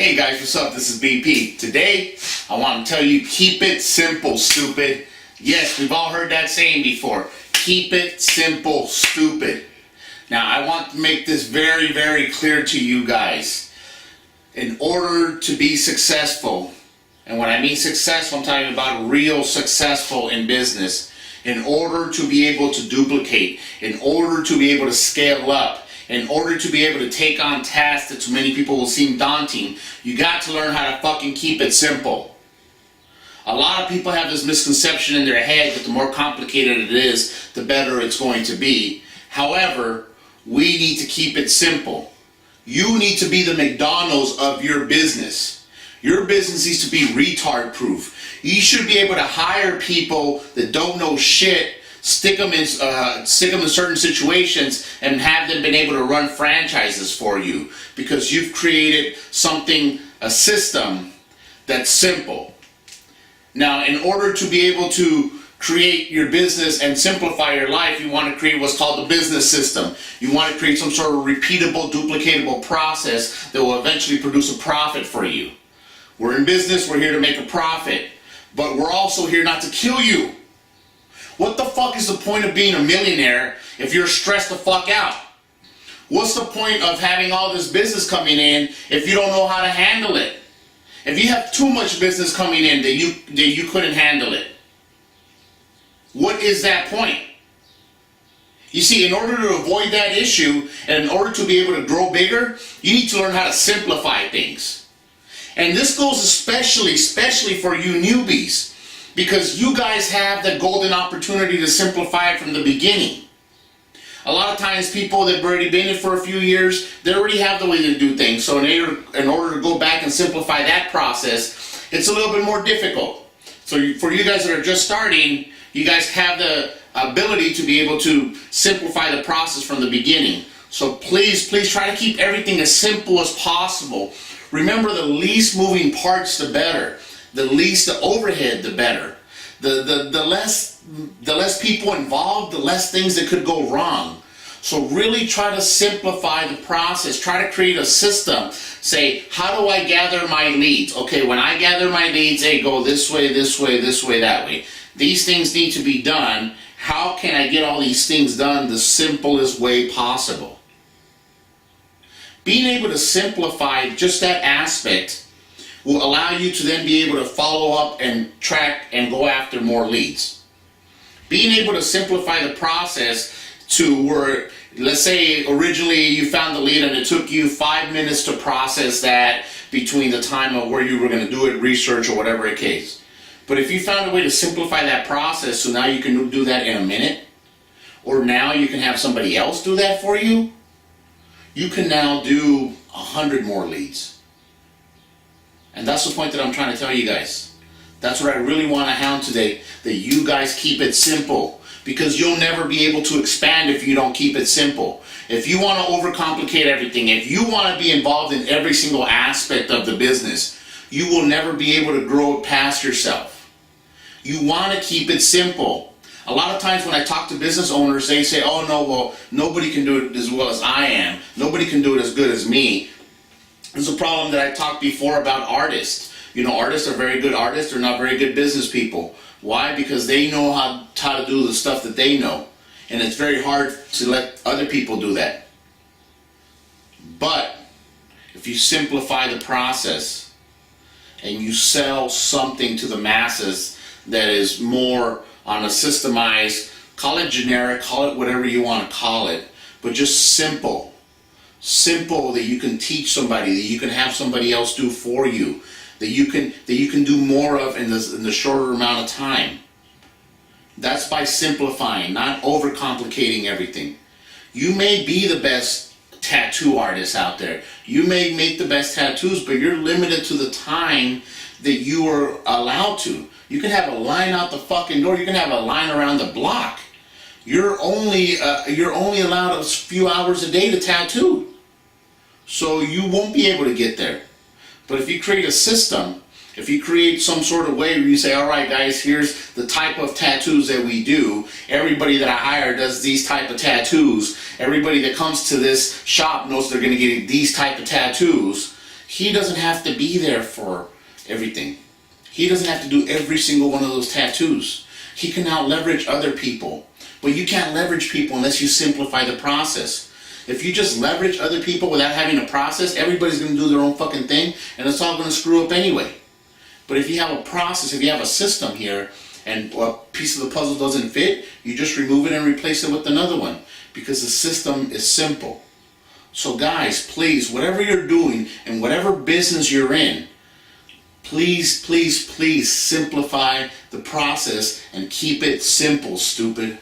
Hey guys, what's up? This is BP. Today, I want to tell you, keep it simple, stupid. Yes, we've all heard that saying before. Keep it simple, stupid. Now, I want to make this very, very clear to you guys. In order to be successful, and when I mean successful, I'm talking about real successful in business, in order to be able to duplicate, in order to be able to scale up, in order to be able to take on tasks that to many people will seem daunting, you got to learn how to fucking keep it simple. A lot of people have this misconception in their head that the more complicated it is, the better it's going to be. However, we need to keep it simple. You need to be the McDonald's of your business. Your business needs to be retard proof. You should be able to hire people that don't know shit, stick them in certain situations, and have them been able to run franchises for you because you've created something, a system that's simple. Now, in order to be able to create your business and simplify your life, you want to create what's called the business system. You want to create some sort of repeatable, duplicatable process that will eventually produce a profit for you. We're in business, we're here to make a profit, but we're also here not to kill you. What the fuck is the point of being a millionaire if you're stressed the fuck out? What's the point of having all this business coming in if you don't know how to handle it? If you have too much business coming in that you couldn't handle it, what is that point? You see, in order to avoid that issue and in order to be able to grow bigger, you need to learn how to simplify things. And this goes especially for you newbies, because you guys have the golden opportunity to simplify it from the beginning. A lot of times people that have already been in it for a few years, they already have the way to do things. So in order to go back and simplify that process, it's a little bit more difficult. So for you guys that are just starting, you guys have the ability to be able to simplify the process from the beginning. So please try to keep everything as simple as possible. Remember, the least moving parts, the better. The least the overhead, the better. The less people involved, the less things that could go wrong. So really try to simplify the process. Try to create a system. Say, how do I gather my leads? Okay, when I gather my leads, they go this way, this way, this way, that way. These things need to be done. How can I get all these things done the simplest way possible? Being able to simplify just that aspect will allow you to then be able to follow up and track and go after more leads. Being able to simplify the process to where, let's say originally you found the lead and it took you 5 minutes to process that between the time of where you were going to do it, research or whatever the case. But if you found a way to simplify that process so now you can do that in a minute, or now you can have somebody else do that for you, you can now do 100 more leads. And that's the point that I'm trying to tell you guys. That's what I really want to hound today, that you guys keep it simple, because you'll never be able to expand if you don't keep it simple. If you want to overcomplicate everything, if you want to be involved in every single aspect of the business, you will never be able to grow past yourself. You want to keep it simple. A lot of times when I talk to business owners, they say, oh no, well, nobody can do it as well as I am. Nobody can do it as good as me. There's a problem that I talked before about artists. You know, artists are very good artists. They're not very good business people. Why? Because they know how to do the stuff that they know. And it's very hard to let other people do that. But if you simplify the process and you sell something to the masses that is more on a systemized, call it generic, call it whatever you want to call it, but just simple that you can teach somebody, that you can have somebody else do for you, that you can do more of in the shorter amount of time. That's by simplifying, not overcomplicating everything. You may be the best tattoo artist out there. You may make the best tattoos, but you're limited to the time that you are allowed to. You can have a line out the fucking door. You can have a line around the block. You're only allowed a few hours a day to tattoo. So you won't be able to get there. But if you create a system, if you create some sort of way where you say, all right guys, here's the type of tattoos that we do. Everybody that I hire does these type of tattoos. Everybody that comes to this shop knows they're going to get these type of tattoos. He doesn't have to be there for everything. He doesn't have to do every single one of those tattoos. He can now leverage other people. But you can't leverage people unless you simplify the process. If you just leverage other people without having a process, everybody's going to do their own fucking thing, and it's all going to screw up anyway. But if you have a process, if you have a system here, and a piece of the puzzle doesn't fit, you just remove it and replace it with another one, because the system is simple. So guys, please, whatever you're doing and whatever business you're in, please, please, please simplify the process and keep it simple, stupid.